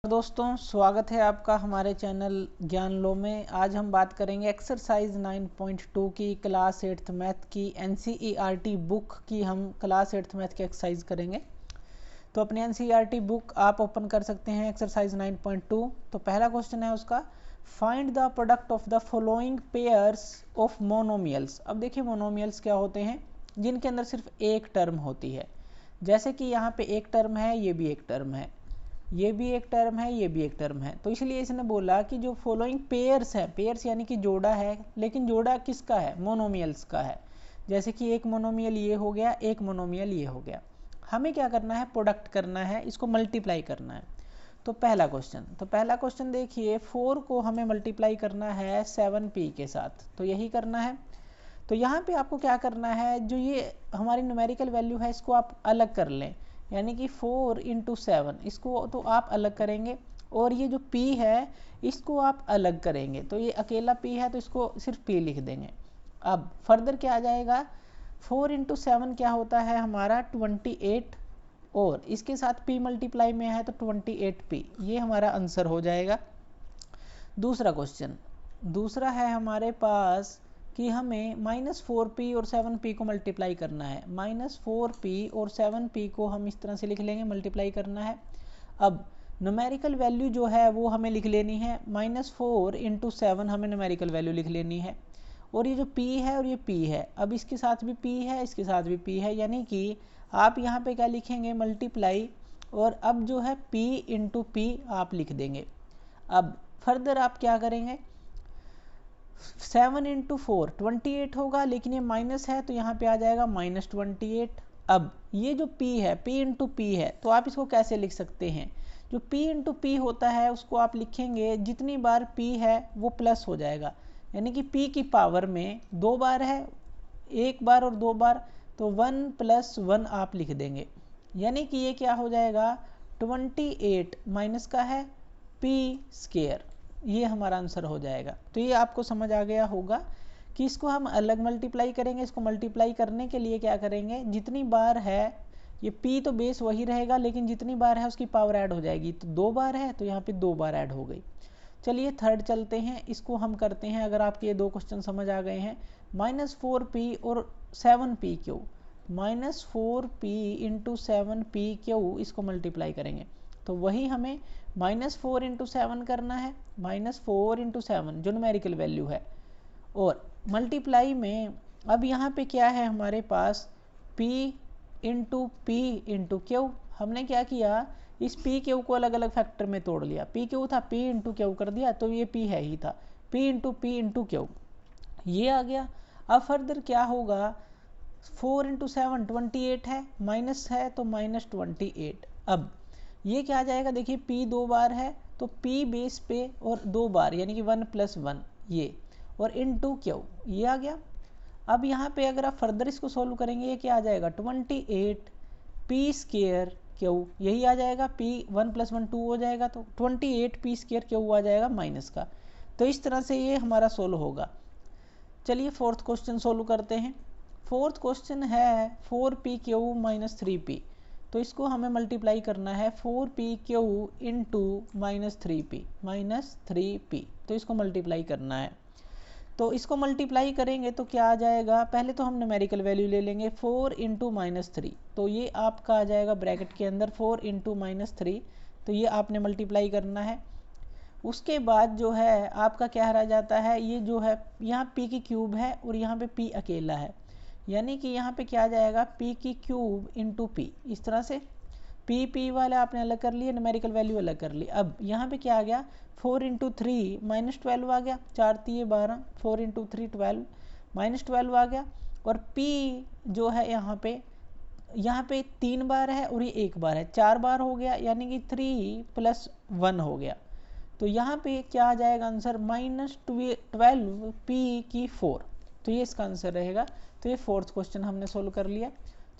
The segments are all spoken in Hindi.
दोस्तों, स्वागत है आपका हमारे चैनल ज्ञान लो में। आज हम बात करेंगे एक्सरसाइज 9.2 की क्लास 8th मैथ की NCERT बुक की। हम क्लास 8th मैथ की एक्सरसाइज करेंगे। तो अपनी NCERT बुक आप ओपन कर सकते हैं, एक्सरसाइज 9.2। तो पहला क्वेश्चन है उसका, find the product of the following pairs of monomials. अब देखिए मोनोमियल्स क्या होते हैं, जिनके अंदर सिर्फ एक टर्म होती है। जैसे कि यहाँ पे एक टर्म है, ये भी एक टर्म है, ये भी एक टर्म है, ये भी एक टर्म है। तो इसलिए इसने बोला कि जो फॉलोइंग पेयर्स है, पेयर्स यानी कि जोड़ा है, लेकिन जोड़ा किसका है? मोनोमियल्स का है। जैसे कि एक मोनोमियल ये हो गया, एक मोनोमियल ये हो गया। हमें क्या करना है? प्रोडक्ट करना है, इसको मल्टीप्लाई करना है। तो पहला क्वेश्चन देखिए, 4 को हमें मल्टीप्लाई करना है 7p के साथ, तो यही करना है। तो यहाँ पे आपको क्या करना है, जो ये हमारी न्यूमेरिकल वैल्यू है इसको आप अलग कर लें, यानी कि 4 × 7 इसको तो आप अलग करेंगे, और ये जो p है इसको आप अलग करेंगे। तो ये अकेला p है तो इसको सिर्फ p लिख देंगे। अब फर्दर क्या आ जाएगा, 4 × 7 क्या होता है हमारा 28, और इसके साथ p मल्टीप्लाई में है तो 28p, ये हमारा आंसर हो जाएगा। दूसरा है हमारे पास कि हमें -4p और 7p को मल्टीप्लाई करना है। -4p और 7p को हम इस तरह से लिख लेंगे, मल्टीप्लाई करना है। अब न्यूमेरिकल वैल्यू जो है वो हमें लिख लेनी है, -4 × 7 हमें न्यूमेरिकल वैल्यू लिख लेनी है। और ये जो p है और ये p है, अब इसके साथ भी p है, इसके साथ भी p है, यानी कि आप यहाँ पे क्या लिखेंगे? मल्टीप्लाई, और अब जो है p × p आप लिख देंगे। अब फर्दर आप क्या करेंगे, 7 × 4 28 होगा, लेकिन ये माइनस है तो यहाँ पे आ जाएगा -28। अब ये जो p है, p × p है, तो आप इसको कैसे लिख सकते हैं? जो p × p होता है उसको आप लिखेंगे, जितनी बार p है वो प्लस हो जाएगा, यानी कि p की पावर में 2 बार है, एक बार और 2 बार, तो 1 + 1 आप लिख देंगे, यानी कि ये क्या हो जाएगा 28 माइनस का है p², ये हमारा आंसर हो जाएगा। तो ये आपको समझ आ गया होगा कि इसको हम अलग मल्टीप्लाई करेंगे। इसको मल्टीप्लाई करने के लिए क्या करेंगे, जितनी बार है ये p तो बेस वही रहेगा, लेकिन जितनी बार है उसकी पावर ऐड हो जाएगी। तो 2 बार है तो यहाँ पे 2 बार ऐड हो गई। चलिए थर्ड चलते हैं, इसको हम करते हैं। अगर आपके ये 2 क्वेश्चन समझ आ गए हैं, -4p और 7p3, -4p × 7p3 इसको मल्टीप्लाई करेंगे, तो वही हमें -4 × 7 करना है, -4 × 7 जो न्यूमेरिकल वैल्यू है, और मल्टीप्लाई में अब यहाँ पे क्या है हमारे पास p × q। हमने क्या किया, इस p/q को अलग अलग फैक्टर में तोड़ लिया। p/q था, p × q कर दिया, तो ये p है ही था, p × q ये आ गया। अब फर्दर क्या होगा, 4 × 7 28 है, माइनस है तो -28। अब ये क्या आ जाएगा, देखिए p 2 बार है तो p बेस पे और 2 बार, यानी कि 1 + 1 ये, और × q ये आ गया। अब यहाँ पे अगर आप फर्दर इसको सोल्व करेंगे, ये क्या आ जाएगा 28 p² q, यही आ जाएगा, p 1 + 1 2 हो जाएगा, तो 28 p² q आ जाएगा माइनस का। तो इस तरह से ये हमारा सोल्व होगा। चलिए फोर्थ क्वेश्चन सोल्व करते हैं। फोर्थ क्वेश्चन है 4p³ - 3p, तो इसको हमें मल्टीप्लाई करना है 4p³ × -3p, तो इसको मल्टीप्लाई करना है। तो इसको मल्टीप्लाई करेंगे तो क्या आ जाएगा, पहले तो हम न्यूमेरिकल वैल्यू ले लेंगे 4 × -3, तो ये आपका आ जाएगा ब्रैकेट के अंदर 4 × -3, तो ये आपने मल्टीप्लाई करना है। उसके बाद जो है आपका क्या रह जाता है, ये जो है यहाँ p³ है और यहाँ पे p अकेला है, यानी कि यहाँ पे क्या आ जाएगा p³ × p, इस तरह से p वाला आपने अलग कर लिया, न्यूमेरिकल वैल्यू अलग कर ली। अब यहाँ पे क्या आ गया, 4 × 3 -12 आ गया, 4 × 3 12, 4 × 3 12 -12 आ गया। और p जो है यहाँ पे 3 बार है और ये 1 बार है, 4 बार हो गया, यानी कि 3 + 1 हो गया। तो यहाँ पे क्या आ जाएगा आंसर, -12p4, तो ये इसका आंसर रहेगा। तो ये फोर्थ क्वेश्चन हमने सोल्व कर लिया।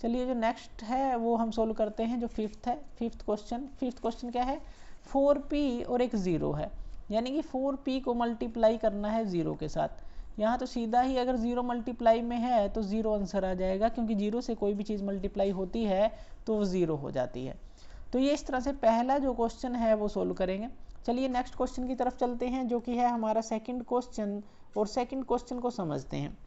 चलिए जो नेक्स्ट है वो हम सोल्व करते हैं, जो फिफ्थ है। फिफ्थ क्वेश्चन क्या है, 4p और एक 0 है, यानी कि 4p को मल्टीप्लाई करना है 0 के साथ। यहाँ तो सीधा ही अगर 0 मल्टीप्लाई में है तो 0 आंसर आ जाएगा, क्योंकि 0 से कोई भी चीज़ मल्टीप्लाई होती है तो वो 0 हो जाती है। तो ये इस तरह से पहला जो क्वेश्चन है वो सोल्व करेंगे। चलिए नेक्स्ट क्वेश्चन की तरफ चलते हैं, जो कि है हमारा सेकंड क्वेश्चन, और सेकंड क्वेश्चन को समझते हैं।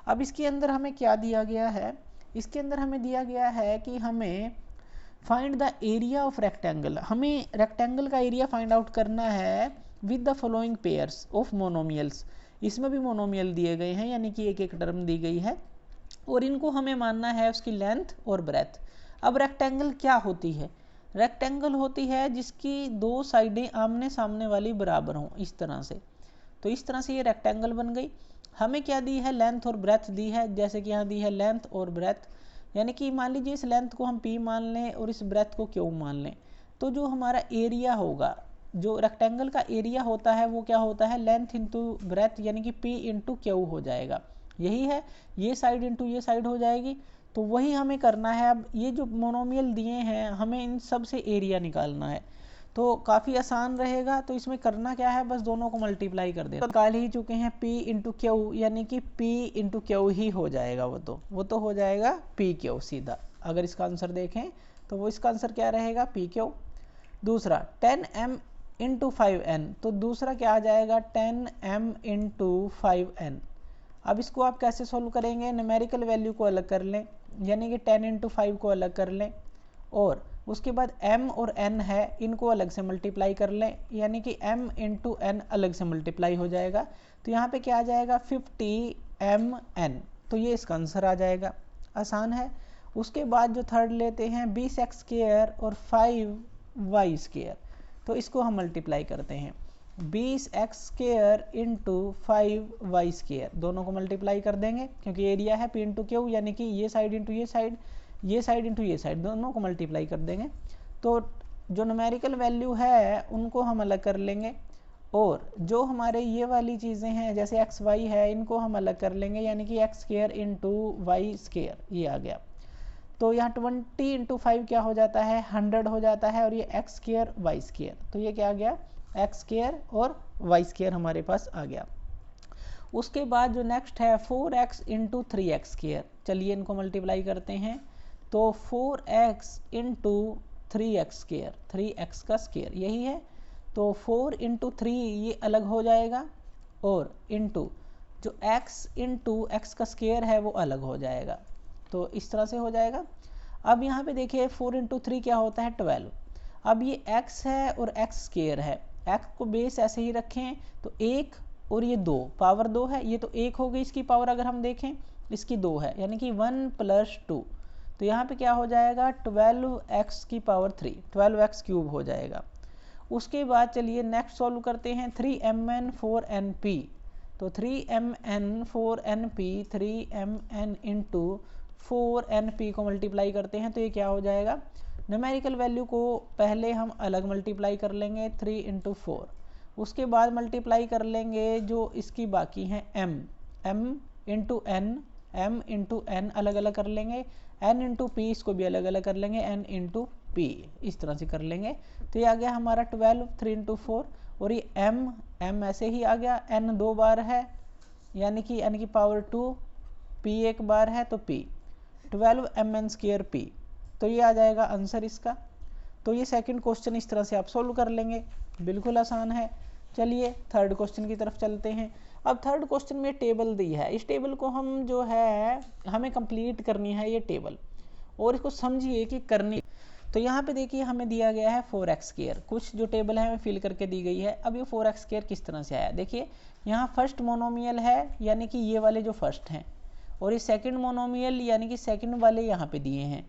अब इसके अंदर हमें क्या दिया गया है, इसके अंदर हमें दिया गया है कि हमें find the area of rectangle, हमें रेक्टेंगल का एरिया फाइंड आउट करना है with the following pairs of monomials. इसमें भी मोनोमियल दिए गए हैं, यानी कि एक एक टर्म दी गई है, और इनको हमें मानना है उसकी लेंथ और ब्रेथ। अब रेक्टेंगल क्या होती है, रेक्टेंगल होती है जिसकी दो साइडें आमने सामने वाली बराबर हों, इस तरह से। तो इस तरह से ये रेक्टेंगल बन गई। हमें क्या दी है, लेंथ और ब्रेथ दी है, जैसे कि यहाँ दी है लेंथ और ब्रेथ, यानी कि मान लीजिए इस लेंथ को हम p मान लें और इस ब्रेथ को q मान लें, तो जो हमारा एरिया होगा, जो रेक्टेंगल का एरिया होता है वो क्या होता है, लेंथ इंटू ब्रेथ, यानी कि p इंटू q हो जाएगा। यही है, ये साइड इंटू ये साइड हो जाएगी। तो वही हमें करना है। अब ये जो मोनोमियल दिए हैं, हमें इन सब से एरिया निकालना है, तो काफ़ी आसान रहेगा। तो इसमें करना क्या है, बस दोनों को मल्टीप्लाई कर दें। तो निकाल ही चुके हैं p इंटू क्यू, यानी कि p इंटू क्यू ही हो जाएगा, वो तो हो जाएगा p क्यू सीधा। अगर इसका आंसर देखें तो वो इसका आंसर क्या रहेगा, p क्यू। दूसरा 10m इंटू 5n, तो दूसरा क्या आ जाएगा, 10m इंटू 5n। अब इसको आप कैसे सोल्व करेंगे, न्यूमेरिकल वैल्यू को अलग कर लें, यानी कि 10 इंटू 5 को अलग कर लें, और उसके बाद m और n है, इनको अलग से मल्टीप्लाई कर लें, यानी कि m इंटू n अलग से मल्टीप्लाई हो जाएगा। तो यहाँ पे क्या आ जाएगा, 50mn, तो ये इसका आंसर आ जाएगा। आसान है। उसके बाद जो थर्ड लेते हैं 20x² और 5y², तो इसको हम मल्टीप्लाई करते हैं, 20x² इंटू 5y², दोनों को मल्टीप्लाई कर देंगे, क्योंकि एरिया है p इंटू क्यू, यानी कि ये साइड इंटू ये साइड, ये साइड इंटू ये साइड, दोनों को मल्टीप्लाई कर देंगे। तो जो न्यूमेरिकल वैल्यू है उनको हम अलग कर लेंगे, और जो हमारे ये वाली चीज़ें हैं जैसे एक्स वाई है, इनको हम अलग कर लेंगे, यानी कि x² इंटू y², ये आ गया। तो यहाँ 20 इंटू 5 क्या हो जाता है, 100 हो जाता है, और ये x² y², तो ये क्या आ गया, x² और y² हमारे पास आ गया। उसके बाद जो नेक्स्ट है 4x इंटू 3x², चलिए इनको मल्टीप्लाई करते हैं। तो 4x इंटू 3x², 3x का स्क्वायर यही है, तो 4 इंटू 3 ये अलग हो जाएगा, और इंटू जो x इंटू एक्स का स्क्वायर है वो अलग हो जाएगा। तो इस तरह से हो जाएगा। अब यहाँ पे देखिए 4 इंटू 3 क्या होता है, 12। अब ये x है और x स्क्वायर है, x को बेस ऐसे ही रखें, तो 1 और ये 2, पावर 2 है, ये तो 1 हो गई, इसकी पावर अगर हम देखें इसकी 2 है, यानी कि 1 + 2, तो यहाँ पे क्या हो जाएगा, 12x की पावर 3, 12x³ हो जाएगा। उसके बाद चलिए नेक्स्ट सॉल्व करते हैं, 3mn 4np, तो 3mn 4np, 3mn into 4np को मल्टीप्लाई करते हैं, तो ये क्या हो जाएगा, न्यूमेरिकल वैल्यू को पहले हम अलग मल्टीप्लाई कर लेंगे, 3 इंटू 4, उसके बाद मल्टीप्लाई कर लेंगे जो इसकी बाकी हैं m into n, m into n अलग अलग कर लेंगे, n इंटू p इसको भी अलग अलग कर लेंगे, n इंटू p इस तरह से कर लेंगे। तो ये आ गया हमारा 12, 3 इंटू 4, और ये m ऐसे ही आ गया, n 2 बार है, यानी कि n की पावर 2, p 1 बार है, तो p 12mn² p, तो ये आ जाएगा आंसर इसका। तो ये सेकंड क्वेश्चन इस तरह से आप सोल्व कर लेंगे, बिल्कुल आसान है। चलिए थर्ड क्वेश्चन की तरफ चलते हैं। अब थर्ड क्वेश्चन में टेबल दी है, इस टेबल को हम जो है हमें कंप्लीट करनी है ये टेबल, और इसको समझिए कि करनी। तो यहाँ पे देखिए हमें दिया गया है 4x², कुछ जो टेबल है हमें फिल करके दी गई है। अब ये 4x² किस तरह से आया, देखिए यहाँ फर्स्ट मोनोमियल है, यानी कि ये वाले जो फर्स्ट हैं, और ये सेकंड मोनोमियल यानी कि सेकंड वाले यहाँ पे दिए हैं,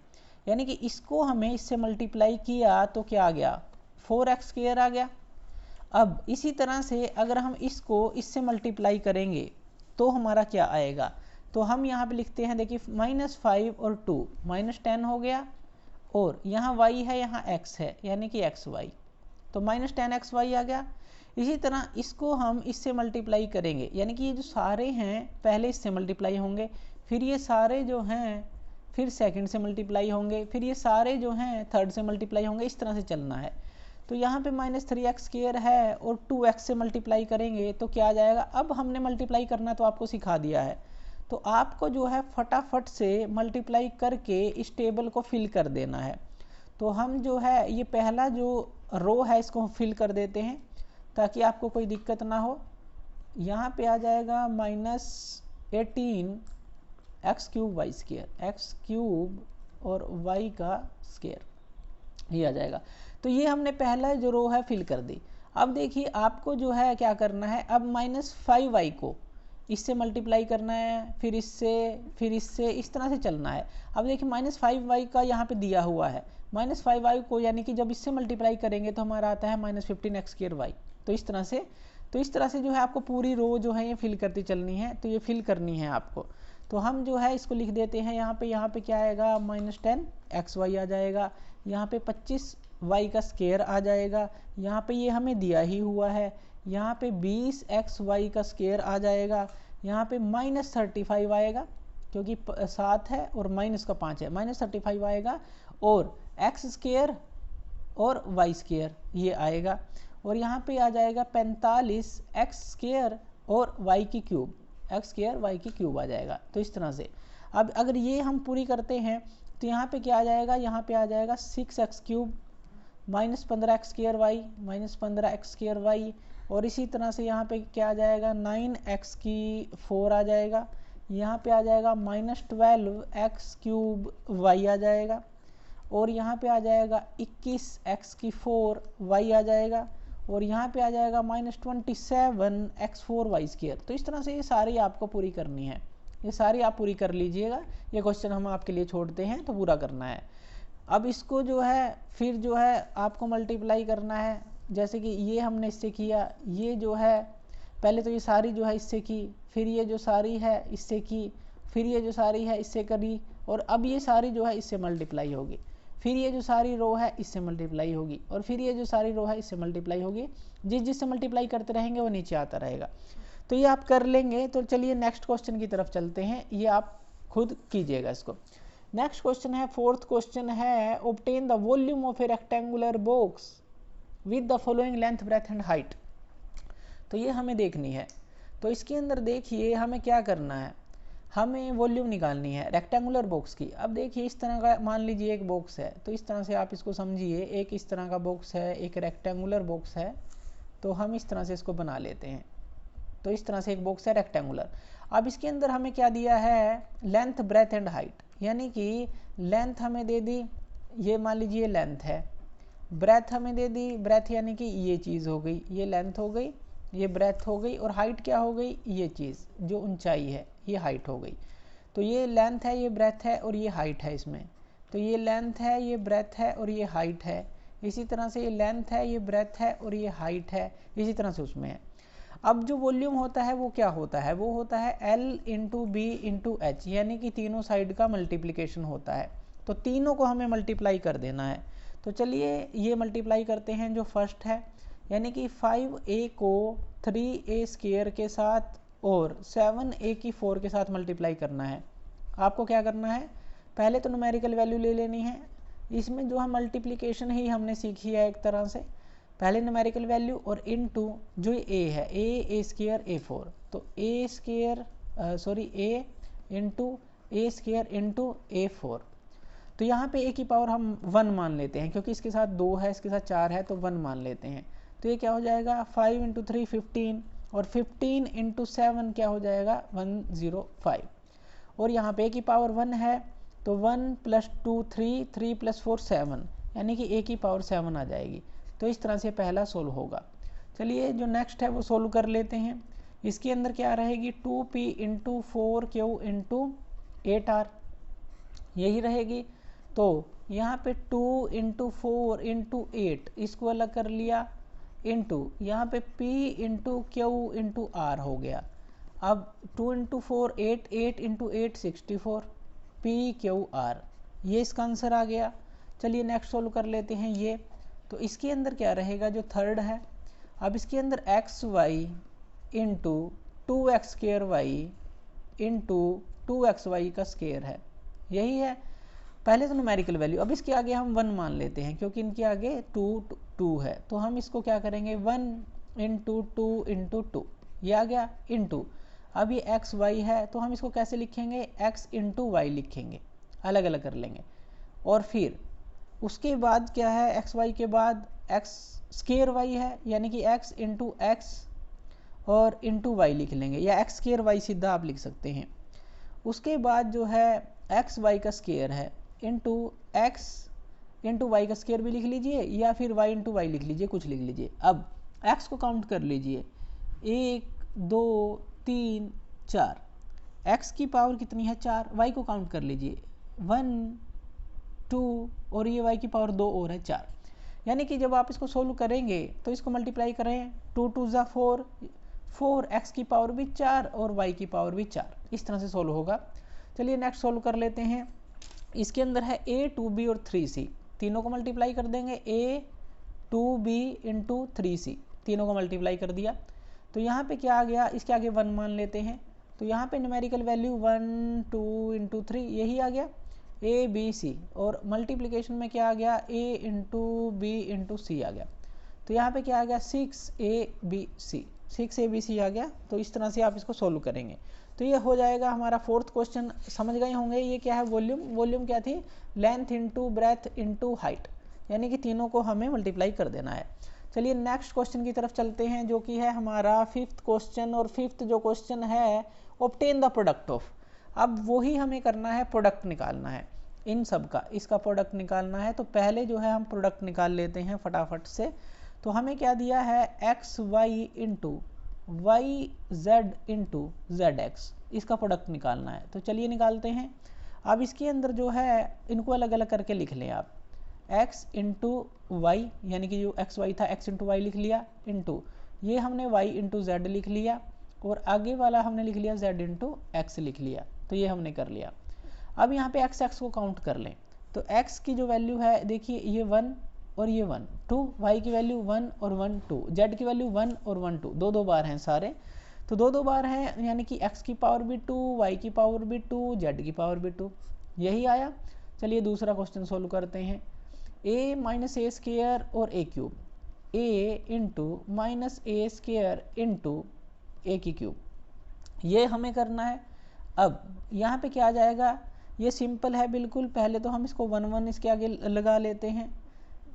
यानी कि इसको हमें इससे मल्टीप्लाई किया तो क्या आ गया, 4x² आ गया। अब इसी तरह से अगर हम इसको इससे मल्टीप्लाई करेंगे तो हमारा क्या आएगा, तो हम यहाँ पे लिखते हैं, देखिए -5 और 2 -10 हो गया, और यहाँ y है यहाँ x है, यानी कि xy, तो -10xy आ गया। इसी तरह इसको हम इससे मल्टीप्लाई करेंगे, यानी कि ये जो सारे हैं पहले इससे मल्टीप्लाई होंगे, फिर ये सारे जो हैं फिर सेकंड से मल्टीप्लाई होंगे, फिर ये सारे जो हैं थर्ड से मल्टीप्लाई होंगे, इस तरह से चलना है। तो यहाँ पे -3x² है और 2x से मल्टीप्लाई करेंगे तो क्या आ जाएगा। अब हमने मल्टीप्लाई करना तो आपको सिखा दिया है, तो आपको जो है फटाफट से मल्टीप्लाई करके इस टेबल को फिल कर देना है। तो हम जो है ये पहला जो रो है इसको फिल कर देते हैं ताकि आपको कोई दिक्कत ना हो। यहाँ पे आ जाएगा -18 x cube y square, x cube और वाई का स्क्र, ये आ जाएगा। तो ये हमने पहला जो रो है फिल कर दी। अब देखिए आपको जो है क्या करना है, अब -5y को इससे मल्टीप्लाई करना है, फिर इससे इस तरह से चलना है। अब देखिए -5y का यहाँ पे दिया हुआ है, -5y को यानी कि जब इससे मल्टीप्लाई करेंगे तो हमारा आता है -15x²y। तो इस तरह से जो है आपको पूरी रो जो है ये फिल करती चलनी है, तो ये फिल करनी है आपको। तो हम जो है इसको लिख देते हैं यहाँ पे क्या आएगा, -10xy आ जाएगा, यहाँ पे 25y का स्क्वायर आ जाएगा, यहाँ पे ये हमें दिया ही हुआ है, यहाँ पे 20xy का स्क्वायर आ जाएगा, यहाँ पे -35 आएगा क्योंकि 7 है और माइनस का 5 है, -35 आएगा, और x² और y² ये आएगा, और यहाँ पे आ जाएगा 45x² और y³ आ जाएगा। तो इस तरह से अब अगर ये हम पूरी करते हैं तो यहाँ पे क्या आ जाएगा, यहाँ पे आ जाएगा 6x³ -15x² -15x² और इसी तरह से यहाँ पे क्या आ जाएगा 9x⁴ आ जाएगा, यहाँ पे आ जाएगा -12x³ आ जाएगा, और यहाँ पे आ जाएगा 21x⁴ आ जाएगा, और यहाँ पे आ जाएगा -27x⁴y²। तो इस तरह से ये सारी आपको पूरी करनी है, ये सारी आप पूरी कर लीजिएगा। ये क्वेश्चन हम आपके लिए छोड़ते हैं तो पूरा करना है। अब इसको जो है फिर जो है आपको मल्टीप्लाई करना है, जैसे कि ये हमने इससे किया, ये जो है पहले तो ये सारी जो है इससे की, फिर ये जो सारी है इससे की, फिर ये जो सारी है इससे करी, और अब ये सारी जो है इससे मल्टीप्लाई होगी, फिर ये जो सारी रो है इससे मल्टीप्लाई होगी, और फिर ये जो सारी रो है इससे मल्टीप्लाई होगी। जिससे मल्टीप्लाई करते रहेंगे वो नीचे आता रहेगा। तो ये आप कर लेंगे। तो चलिए नेक्स्ट क्वेश्चन की तरफ चलते हैं, ये आप खुद कीजिएगा इसको। नेक्स्ट क्वेश्चन है, फोर्थ क्वेश्चन है, obtain the volume of a rectangular box with the following length, breadth and height. तो ये हमें देखनी है। तो इसके अंदर देखिए हमें क्या करना है, हमें वॉल्यूम निकालनी है रेक्टेंगुलर बॉक्स की। अब देखिए इस तरह का मान लीजिए एक बॉक्स है, तो इस तरह से आप इसको समझिए, एक इस तरह का बॉक्स है, एक रेक्टेंगुलर बॉक्स है, तो हम इस तरह से इसको बना लेते हैं। तो इस तरह से एक बॉक्स है रेक्टेंगुलर। अब इसके अंदर हमें क्या दिया है, लेंथ, ब्रेथ एंड हाइट, यानी कि लेंथ हमें दे दी, ये मान लीजिए लेंथ है, ब्रेथ हमें दे दी, ब्रेथ यानी कि ये चीज़ हो गई, ये लेंथ हो गई, ये ब्रेथ हो गई, और हाइट क्या हो गई, ये चीज़ जो ऊंचाई है ये हाइट हो गई। तो ये लेंथ है, ये ब्रेथ है, और ये हाइट है इसमें। तो ये लेंथ है, ये ब्रेथ है, और ये हाइट है। इसी तरह से ये लेंथ है, ये ब्रेथ है, और ये हाइट है, इसी तरह से उसमें है। अब जो वॉल्यूम होता है वो क्या होता है, वो होता है L into b into h, यानी कि तीनों साइड का मल्टीप्लिकेशन होता है। तो तीनों को हमें मल्टीप्लाई कर देना है। तो चलिए ये मल्टीप्लाई करते हैं। जो फर्स्ट है यानी कि 5a को 3a² के साथ और 7a⁴ के साथ मल्टीप्लाई करना है। आपको क्या करना है, पहले तो न्यूमेरिकल वैल्यू ले लेनी है। इसमें जो है मल्टीप्लिकेशन ही हमने सीखी है एक तरह से, पहले न्यूमेरिकल वैल्यू और इनटू जो a है, a² a⁴, तो a into a² into a⁴। तो यहाँ पे a की पावर हम 1 मान लेते हैं, क्योंकि इसके साथ 2 है, इसके साथ 4 है, तो 1 मान लेते हैं। तो ये क्या हो जाएगा, 5 इंटू 3 15, और 15 इंटू 7 क्या हो जाएगा, 105। और यहाँ पे a की पावर 1 है, तो 1 + 2 3, 3 + 4 7, यानी कि a की पावर 7 आ जाएगी। तो इस तरह से पहला सोल्व होगा। चलिए जो नेक्स्ट है वो सोल्व कर लेते हैं। इसके अंदर क्या रहेगी, 2p into 4q into 8r, यही रहेगी। तो यहाँ पे 2 इंटू 4 इंटू 8 इसको अलग कर लिया, इंटू यहाँ पे p into Q into R हो गया। अब 2 इंटू 4 8, 8 इंटू 8 64, PQR, ये इसका आंसर आ गया। चलिए नेक्स्ट सोल्व कर लेते हैं ये। तो इसके अंदर क्या रहेगा, जो थर्ड है, अब इसके अंदर XY into 2x² into 2xy का स्क्वायर है, यही है। पहले तो न्यूमेरिकल वैल्यू, अब इसके आगे हम 1 मान लेते हैं, क्योंकि इनके आगे 2 है। तो हम इसको क्या करेंगे, 1 इंटू 2 इंटू 2, ये आ गया, इंटू अब ये XY है, तो हम इसको कैसे लिखेंगे, x इंटू वाई लिखेंगे, अलग अलग कर लेंगे। और फिर उसके बाद क्या है, एक्स वाई के बाद एक्स स्केयर वाई है, यानी कि एक्स इंटू एक्स और इंटू वाई लिख लेंगे, या एक्स स्केयर वाई सीधा आप लिख सकते हैं। उसके बाद जो है एक्स वाई का स्केयर है इंटू एक्स इंटू वाई का स्केयर भी लिख लीजिए, या फिर वाई इंटू वाई लिख लीजिए, कुछ लिख लीजिए। अब एक्स को काउंट कर लीजिए, 1 2 3 4, एक्स की पावर कितनी है 4, वाई को काउंट कर लीजिए 1 2 और ये वाई की पावर 2 और है 4। यानी कि जब आप इसको सोल्व करेंगे तो इसको मल्टीप्लाई करें, 2 2 ज़ा 4, 4 एक्स की पावर भी 4 और वाई की पावर भी 4, इस तरह से सोल्व होगा। चलिए नेक्स्ट सोल्व कर लेते हैं। इसके अंदर है a 2b और 3c, तीनों को मल्टीप्लाई कर देंगे, a 2b इंटू 3c, तीनों को मल्टीप्लाई कर दिया। तो यहाँ पे क्या आ गया, इसके आगे 1 मान लेते हैं, तो यहाँ पे न्यूमेरिकल वैल्यू 1 2 इंटू 3 यही आ गया a b c, और मल्टीप्लिकेशन में क्या आ गया a into b into c आ गया। तो यहाँ पे क्या आ गया 6abc, 6abc आ गया। तो इस तरह से आप इसको सोल्व करेंगे। तो ये हो जाएगा हमारा फोर्थ क्वेश्चन। समझ गए होंगे ये क्या है, वॉल्यूम। वॉल्यूम क्या थी, length into breadth into height, यानी कि तीनों को हमें मल्टीप्लाई कर देना है। चलिए नेक्स्ट क्वेश्चन की तरफ चलते हैं, जो कि है हमारा फिफ्थ क्वेश्चन। और फिफ्थ जो क्वेश्चन है, ऑब्टेन द प्रोडक्ट ऑफ। अब वही हमें करना है, प्रोडक्ट निकालना है इन सब का, इसका प्रोडक्ट निकालना है। तो पहले जो है हम प्रोडक्ट निकाल लेते हैं फटाफट से। तो हमें क्या दिया है, X Y into Y Z into Z X, इसका प्रोडक्ट निकालना है। तो चलिए निकालते हैं। अब इसके अंदर जो है इनको अलग अलग करके लिख लें आप, x इंटू वाई, यानी कि जो एक्स वाई था x इंटू वाई लिख लिया, इंटू ये हमने y इंटू जेड लिख लिया, और आगे वाला हमने लिख लिया z इंटू एक्स लिख लिया। तो ये हमने कर लिया। अब यहाँ पे x को काउंट कर लें। तो x की जो वैल्यू है देखिए, ये 1 और ये 1 2, y की वैल्यू 1 और 1 2, z की वैल्यू 1 और 1 2, दो बार हैं सारे। तो दो बार हैं, यानी कि x की पावर भी 2, y की पावर भी 2, z की पावर भी 2, यही आया। चलिए दूसरा क्वेश्चन सोल्व करते हैं। a माइनस ए स्केयर और a cube, a into minus a square into a की क्यूब, ये हमें करना है। अब यहाँ पे क्या आ जाएगा, ये सिंपल है बिल्कुल। पहले तो हम इसको 1 1 इसके आगे लगा लेते हैं।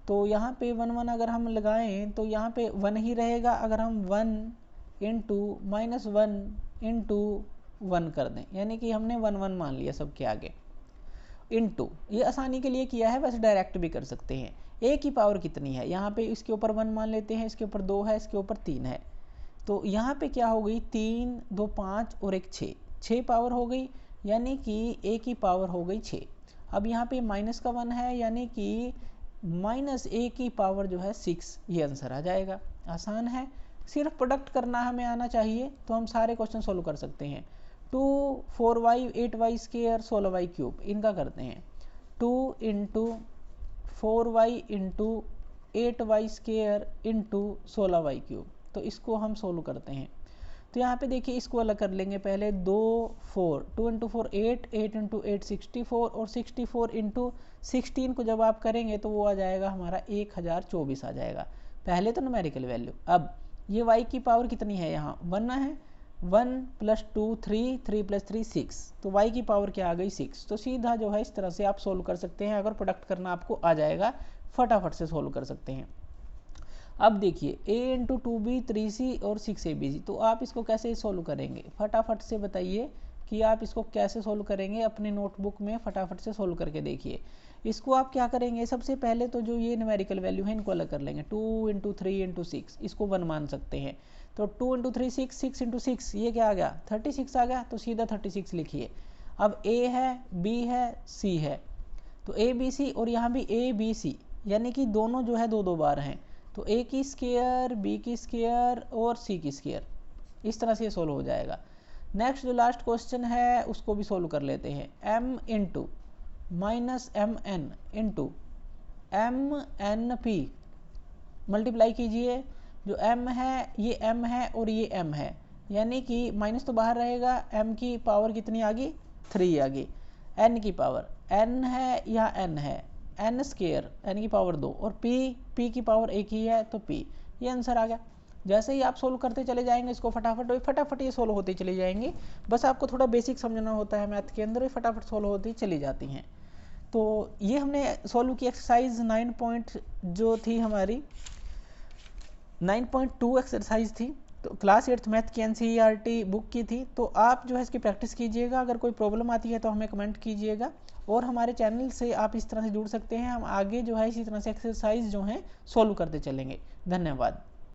तो यहाँ पे 1 1 अगर हम लगाएं तो यहाँ पे 1 ही रहेगा। अगर हम 1 इंटू माइनस 1 इंटू 1 कर दें, यानी कि हमने 1 1 मान लिया सबके आगे, इंटू, ये आसानी के लिए किया है, वैसे डायरेक्ट भी कर सकते हैं। a की पावर कितनी है, यहाँ पे इसके ऊपर 1 मान लेते हैं, इसके ऊपर 2 है, इसके ऊपर 3 है। तो यहाँ पे क्या हो गई, 3 2 5 और एक 6, 6 पावर हो गई, यानी कि a की पावर हो गई 6। अब यहाँ पे माइनस का 1 है, यानी कि माइनस a की पावर जो है 6, ये आंसर आ जाएगा। आसान है, सिर्फ प्रोडक्ट करना हमें आना चाहिए, तो हम सारे क्वेश्चन सोल्व कर सकते हैं। 2 4y 8y square 16y cube, इनका करते हैं। 2 into 4y into 8y square into 16y cube, तो इसको हम सोल्व करते हैं। तो यहाँ पे देखिए इसको अलग कर लेंगे पहले। 2 4, 2 इंटू 4 8, 8 इंटू 8 64, और 64 इंटू 16 को जब आप करेंगे तो वो आ जाएगा हमारा 1024 आ जाएगा, पहले तो न्यूमेरिकल वैल्यू। अब ये y की पावर कितनी है, यहाँ 1 है, 1 प्लस 2 3, 3 प्लस 3 6, तो y की पावर क्या आ गई 6। तो सीधा जो है इस तरह से आप सोल्व कर सकते हैं। अगर प्रोडक्ट करना आपको आ जाएगा, फटाफट से सोल्व कर सकते हैं। अब देखिए a इंटू 2b 3c और 6abc, तो आप इसको कैसे सोल्व करेंगे, फटाफट से बताइए कि आप इसको कैसे सोल्व करेंगे। अपने नोटबुक में फटाफट से सोल्व करके देखिए। इसको आप क्या करेंगे, सबसे पहले तो जो ये न्यूमेरिकल वैल्यू है इनको अलग कर लेंगे। 2 इंटू 3 इंटू 6, इसको 1 मान सकते हैं। तो 2 इंटू 3 6, 6 इंटू 6, ये क्या आ गया 36 आ गया, तो सीधा 36 लिखिए। अब a है, b है, c है, तो a b c, और यहाँ भी a b c, यानी कि दोनों जो है दो बार हैं। तो a की स्केयर, b की स्केयर और c की स्केयर, इस तरह से सोल्व हो जाएगा। नेक्स्ट जो लास्ट क्वेश्चन है उसको भी सोल्व कर लेते हैं। m into minus M N into M N P, multiply कीजिए। जो m है ये m है और ये m है, यानी कि माइनस तो बाहर रहेगा, m की पावर कितनी आ गई 3 आ गई, n की पावर n है या n है, n स्केयर n की पावर 2, और p की पावर 1 ही है, तो p, ये आंसर आ गया। जैसे ही आप सोल्व करते चले जाएंगे इसको फटाफट ये सोल्व होते चली जाएंगी। बस आपको थोड़ा बेसिक समझना होता है मैथ के अंदर, फटाफट सोल्व होती चली जाती हैं। तो ये हमने सॉल्व की एक्सरसाइज 9 जो थी हमारी 9.2 एक्सरसाइज थी, तो क्लास 8th मैथ की NCERT बुक की थी। तो आप जो है इसकी प्रैक्टिस कीजिएगा, अगर कोई प्रॉब्लम आती है तो हमें कमेंट कीजिएगा, और हमारे चैनल से आप इस तरह से जुड़ सकते हैं। हम आगे जो है इसी तरह से एक्सरसाइज जो हैं सॉल्व करते चलेंगे। धन्यवाद।